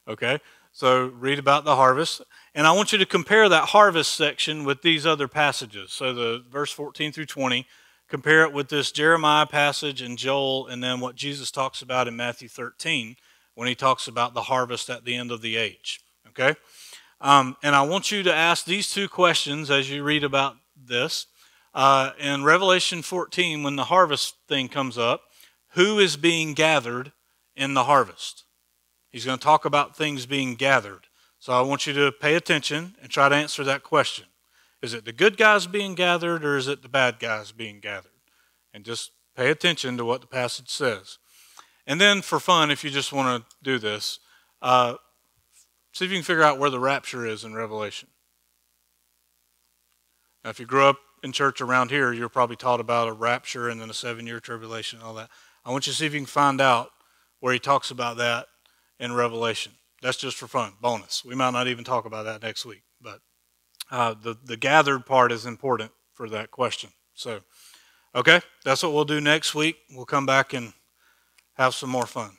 Okay, so read about the harvest. And I want you to compare that harvest section with these other passages. So the verse 14 through 20, compare it with this Jeremiah passage and Joel, and then what Jesus talks about in Matthew 13 when he talks about the harvest at the end of the age. Okay? And I want you to ask these 2 questions as you read about this. In Revelation 14, when the harvest thing comes up, who is being gathered in the harvest? He's going to talk about things being gathered. So I want you to pay attention and try to answer that question. Is it the good guys being gathered or is it the bad guys being gathered? And just pay attention to what the passage says. And then for fun, if you just want to do this, see if you can figure out where the rapture is in Revelation. Now, if you grew up in church around here, you're probably taught about a rapture and then a 7-year tribulation and all that. I want you to see if you can find out where he talks about that in Revelation. That's just for fun, bonus. We might not even talk about that next week, but the gathered part is important for that question. So, okay, that's what we'll do next week. We'll come back and have some more fun.